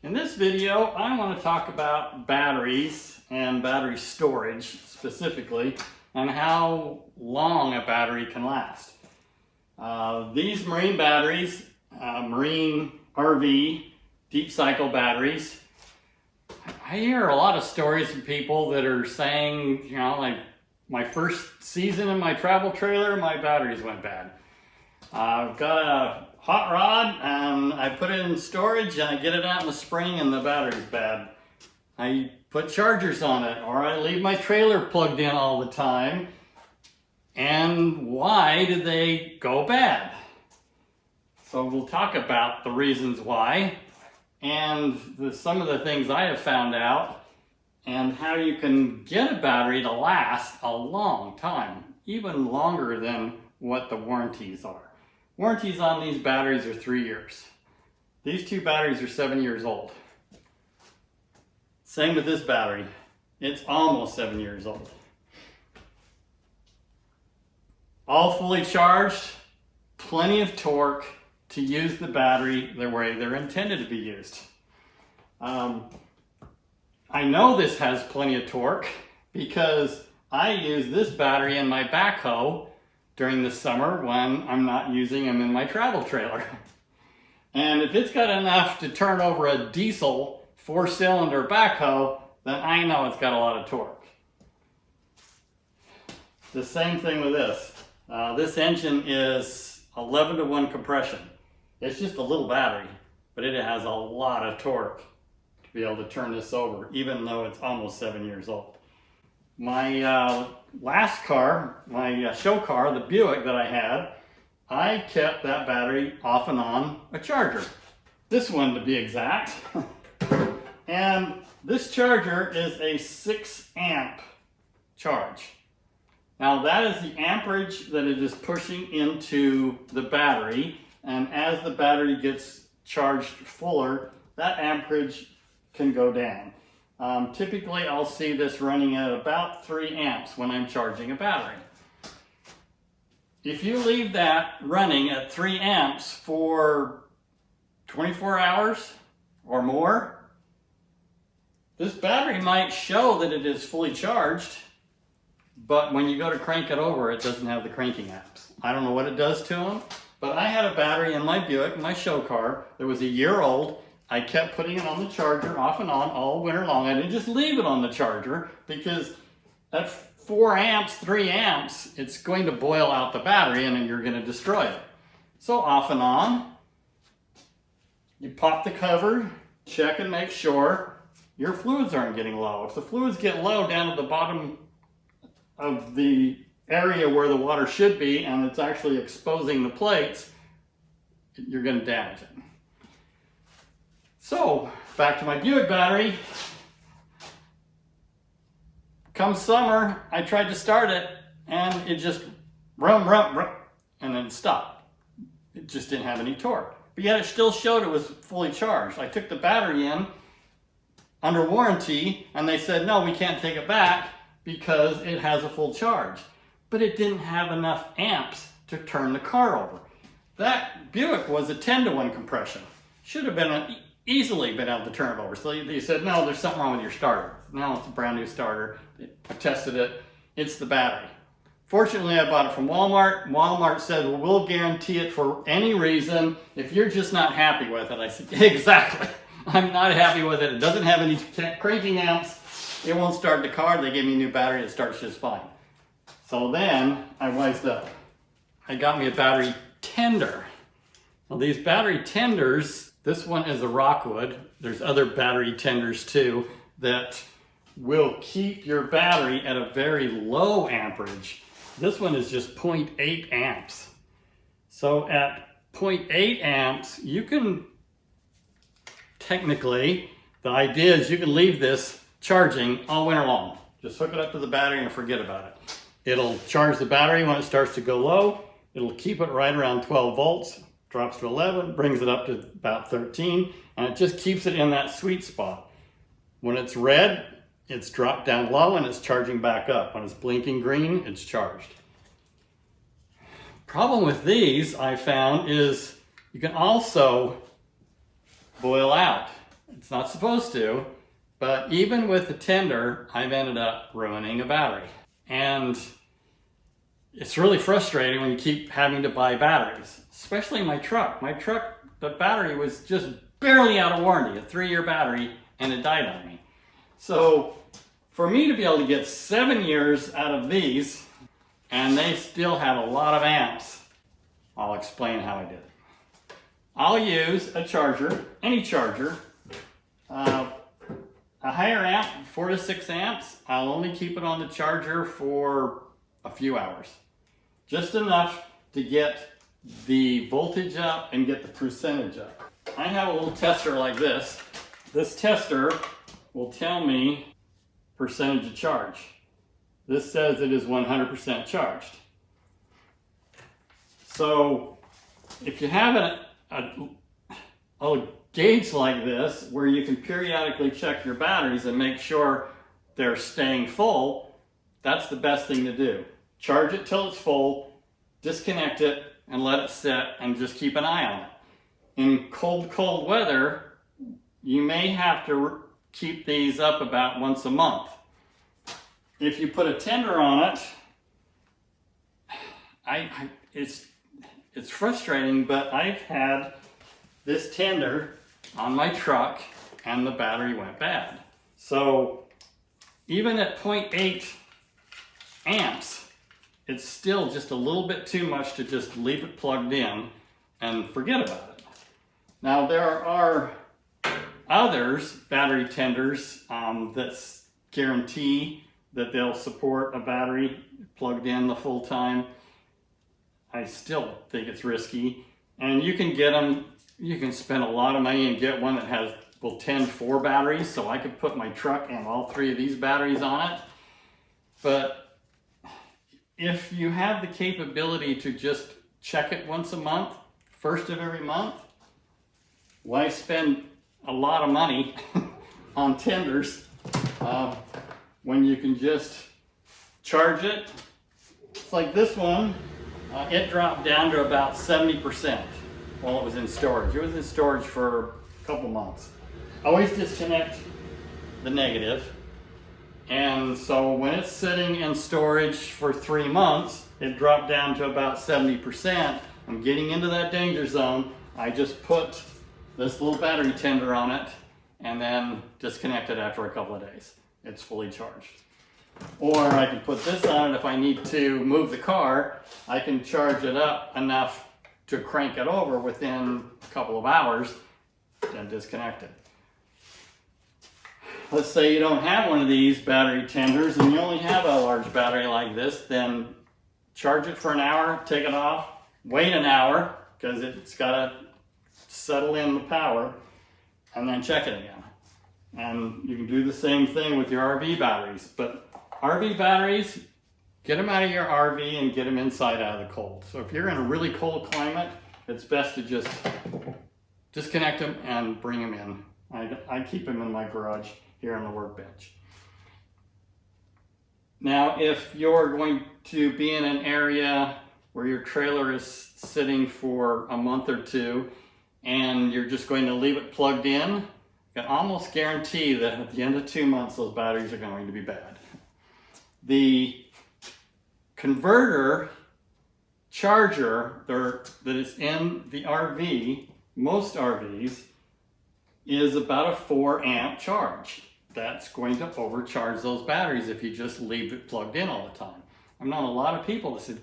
In this video, I want to talk about batteries and battery storage specifically, and how long a battery can last. These marine batteries, marine RV, deep cycle batteries, I hear a lot of stories from people that are saying, you know, like my first season in my travel trailer, my batteries went bad. I've got a hot rod and I put it in storage and I get it out in the spring and the battery's bad. I put chargers on it, or I leave my trailer plugged in all the time. And why do they go bad? So we'll talk about the reasons why and some of the things I have found out and how you can get a battery to last a long time, even longer than what the warranties are. Warranties on these batteries are 3 years. These two batteries are 7 years old. Same with this battery. It's almost 7 years old. All fully charged, plenty of torque to use the battery the way they're intended to be used. I know this has plenty of torque because I use this battery in my backhoe during the summer when I'm not using them in my travel trailer. And if it's got enough to turn over a diesel 4-cylinder backhoe, then I know it's got a lot of torque. The same thing with this. This engine is 11-to-1 compression. It's just a little battery, but it has a lot of torque to be able to turn this over, even though it's almost 7 years old. My last car, my show car, the Buick that I had, I kept that battery off and on a charger. This one to be exact. And this charger is a 6-amp charge. Now that is the amperage that it is pushing into the battery, and as the battery gets charged fuller, that amperage can go down. Typically I'll see this running at about 3 amps when I'm charging a battery. If you leave that running at 3 amps for 24 hours or more, this battery might show that it is fully charged, but when you go to crank it over, it doesn't have the cranking amps. I don't know what it does to them, but I had a battery in my Buick, my show car, that was a year old. I kept putting it on the charger off and on all winter long. I didn't just leave it on the charger because at 4 amps, 3 amps, it's going to boil out the battery and then you're going to destroy it. So off and on, you pop the cover, check and make sure your fluids aren't getting low. If the fluids get low down at the bottom of the area where the water should be and it's actually exposing the plates, you're going to damage it. So back to my Buick battery. Come summer, I tried to start it and it just rum, and then stopped. It just didn't have any torque. But yet it still showed it was fully charged. I took the battery in under warranty and they said, no, we can't take it back because it has a full charge. But it didn't have enough amps to turn the car over. That Buick was a 10-to-1 compression. Should have been easily been able to turn it over. So they said, no, there's something wrong with your starter. No, it's a brand new starter. I tested it. It's the battery. Fortunately, I bought it from Walmart. Walmart said, well, we'll guarantee it for any reason if you're just not happy with it. I said, exactly. I'm not happy with it. It doesn't have any cranking amps. It won't start the car. They gave me a new battery. It starts just fine. So then I wised up. I got me a battery tender. Well, these battery tenders, this one is a Rockwood. There's other battery tenders too that will keep your battery at a very low amperage. This one is just 0.8 amps. So at 0.8 amps, you can technically, the idea is you can leave this charging all winter long. Just hook it up to the battery and forget about it. It'll charge the battery when it starts to go low. It'll keep it right around 12 volts. Drops to 11, brings it up to about 13, and it just keeps it in that sweet spot. When it's red, it's dropped down low and it's charging back up. When it's blinking green, it's charged. Problem with these, I found, is you can also boil out. It's not supposed to, but even with the tender, I've ended up ruining a battery. And it's really frustrating when you keep having to buy batteries, especially my truck. My truck, the battery was just barely out of warranty, a 3-year battery, and it died on me. So for me to be able to get 7 years out of these, and they still have a lot of amps, I'll explain how I did it. I'll use a charger, any charger, a higher amp, 4 to 6 amps. I'll only keep it on the charger for a few hours. Just enough to get the voltage up and get the percentage up. I have a little tester like this. This tester will tell me percentage of charge. This says it is 100% charged. So if you have a gauge like this where you can periodically check your batteries and make sure they're staying full, that's the best thing to do. Charge it till it's full, disconnect it, and let it sit, and just keep an eye on it. In cold weather, you may have to keep these up about once a month. If you put a tender on it, it's frustrating, but I've had this tender on my truck and the battery went bad. So even at 0.8 amps, it's still just a little bit too much to just leave it plugged in and forget about it. Now there are others, battery tenders, that guarantee that they'll support a battery plugged in the full time. I still think it's risky. And you can get them, you can spend a lot of money and get one that will tend 4 batteries, so I could put my truck and all 3 of these batteries on it. But if you have the capability to just check it once a month, first of every month, why spend a lot of money on tenders when you can just charge it? It's like this one, it dropped down to about 70% while it was in storage. It was in storage for a couple months. Always disconnect the negative. And so when it's sitting in storage for 3 months, it dropped down to about 70%. I'm getting into that danger zone. I just put this little battery tender on it and then disconnect it after a couple of days. It's fully charged. Or I can put this on it if I need to move the car. I can charge it up enough to crank it over within a couple of hours and disconnect it. Let's say you don't have one of these battery tenders and you only have a large battery like this, then charge it for an hour, take it off, wait an hour because it's got to settle in the power, and then check it again. And you can do the same thing with your RV batteries. But RV batteries, get them out of your RV and get them inside out of the cold. So if you're in a really cold climate, it's best to just disconnect them and bring them in. I keep them in my garage here on the workbench. Now, if you're going to be in an area where your trailer is sitting for a month or 2 and you're just going to leave it plugged in, you can almost guarantee that at the end of 2 months, those batteries are going to be bad. The converter charger that is in the RV, most RVs, is about a 4 amp charge. That's going to overcharge those batteries if you just leave it plugged in all the time. I've known a lot of people that said,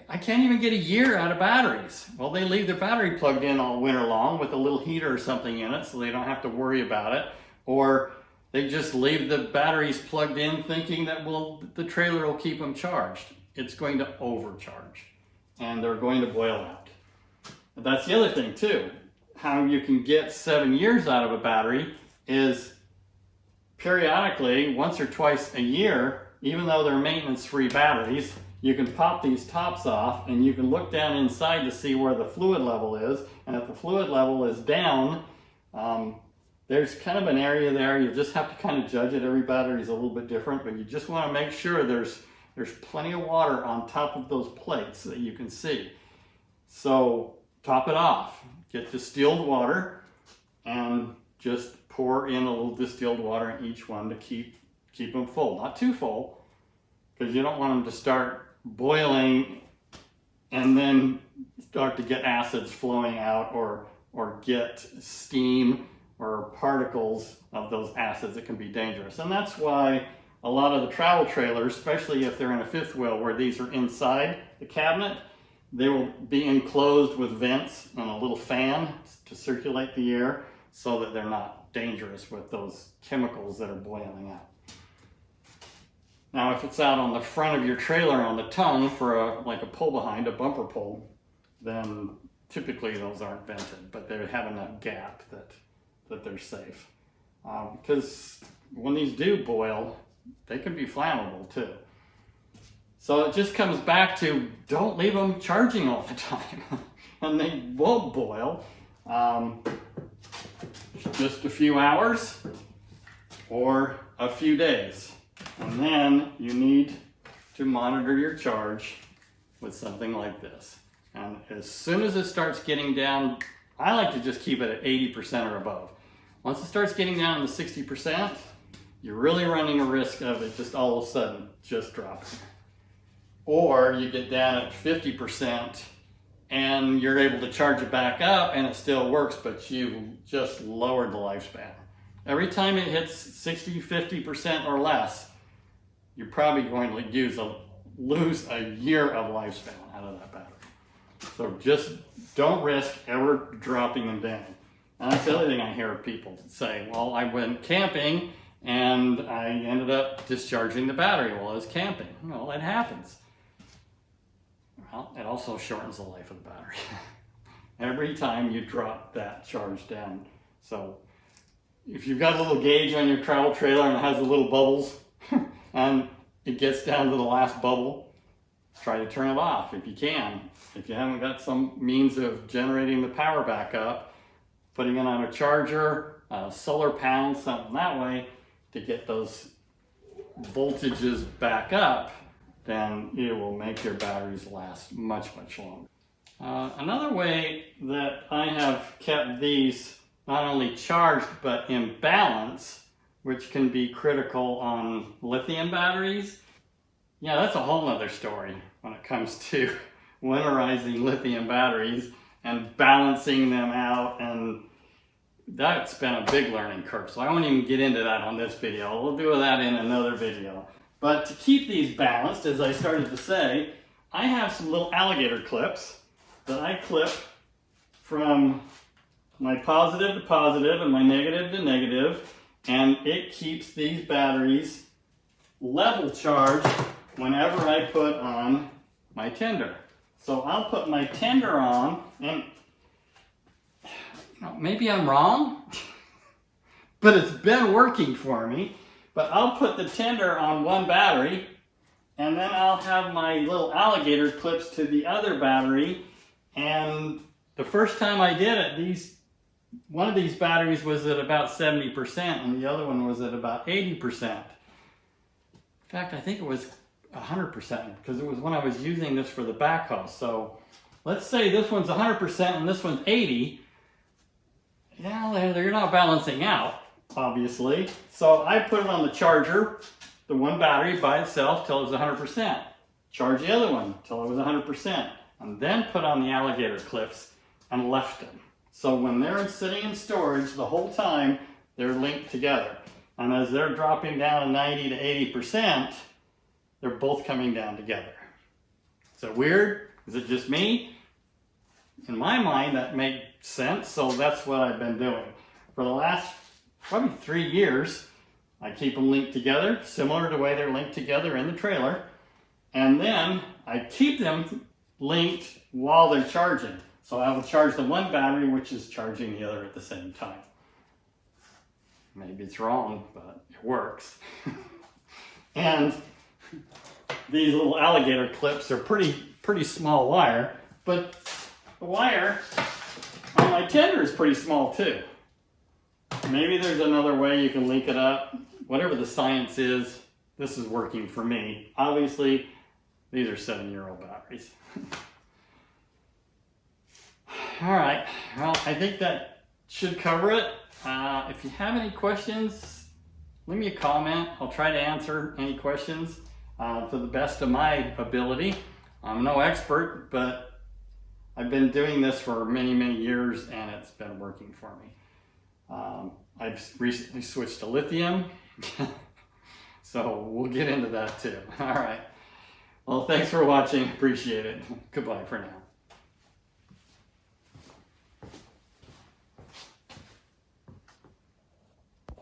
I can't even get a year out of batteries. Well, they leave their battery plugged in all winter long with a little heater or something in it so they don't have to worry about it. Or they just leave the batteries plugged in thinking that, well, the trailer will keep them charged. It's going to overcharge and they're going to boil out. But that's the other thing too. How you can get 7 years out of a battery is periodically, once or twice a year, even though they're maintenance-free batteries, you can pop these tops off and you can look down inside to see where the fluid level is. And if the fluid level is down, there's kind of an area there. You just have to kind of judge it. Every battery is a little bit different, but you just want to make sure there's plenty of water on top of those plates that you can see. So top it off. Get distilled water and just pour in a little distilled water in each one to keep them full. Not too full, because you don't want them to start boiling and then start to get acids flowing out or get steam or particles of those acids that can be dangerous. And that's why a lot of the travel trailers, especially if they're in a fifth wheel where these are inside the cabinet, they will be enclosed with vents and a little fan to circulate the air so that they're not dangerous with those chemicals that are boiling out. Now, if it's out on the front of your trailer on the tongue for like a pull behind, a bumper pull, then typically those aren't vented, but they have enough gap that they're safe. Because when these do boil, they can be flammable too. So it just comes back to don't leave them charging all the time. And they won't boil. Just a few hours or a few days. And then you need to monitor your charge with something like this. And as soon as it starts getting down, I like to just keep it at 80% or above. Once it starts getting down to 60%, you're really running a risk of it just all of a sudden just dropping. Or you get down at 50% and you're able to charge it back up and it still works, but you just lowered the lifespan. Every time it hits 60, 50% or less, you're probably going to lose a year of lifespan out of that battery. So just don't risk ever dropping them down. And that's the other thing I hear people say, well, I went camping and I ended up discharging the battery while I was camping. Well, that happens. Well, it also shortens the life of the battery. Every time you drop that charge down. So if you've got a little gauge on your travel trailer and it has the little bubbles and it gets down to the last bubble, try to turn it off if you can. If you haven't got some means of generating the power back up, putting it on a charger, a solar panel, something that way to get those voltages back up, then it will make your batteries last much, much longer. Another way that I have kept these not only charged but in balance, which can be critical on lithium batteries. Yeah, that's a whole other story when it comes to winterizing lithium batteries and balancing them out, and that's been a big learning curve. So I won't even get into that on this video. We'll do that in another video. But to keep these balanced, as I started to say, I have some little alligator clips that I clip from my positive to positive and my negative to negative, and it keeps these batteries level charged whenever I put on my tender. So I'll put my tender on, and maybe I'm wrong, but it's been working for me. But I'll put the tender on one battery, and then I'll have my little alligator clips to the other battery. And the first time I did it, one of these batteries was at about 70% and the other one was at about 80%. In fact, I think it was 100% because it was when I was using this for the backhoe. So let's say this one's 100% and this one's 80. Yeah, they're not balancing out, obviously. So I put it on the charger, the one battery by itself till it was 100%. Charge the other one till it was 100%. And then put on the alligator clips and left them. So when they're sitting in storage the whole time, they're linked together. And as they're dropping down to 90 to 80%, they're both coming down together. Is it weird? Is it just me? In my mind, that makes sense, so that's what I've been doing. For the last probably 3 years, I keep them linked together, similar to the way they're linked together in the trailer. And then I keep them linked while they're charging. So I will charge the one battery, which is charging the other at the same time. Maybe it's wrong, but it works. And these little alligator clips are pretty small wire, but the wire on my tender is pretty small too. Maybe there's another way you can link it up. Whatever the science is, this is working for me. Obviously, these are 7-year-old batteries. All right, well, I think that should cover it. If you have any questions, leave me a comment. I'll try to answer any questions to the best of my ability. I'm no expert, but I've been doing this for many, many years and it's been working for me. I've recently switched to lithium, so we'll get into that too. All right. Well, thanks for watching. Appreciate it. Goodbye for now.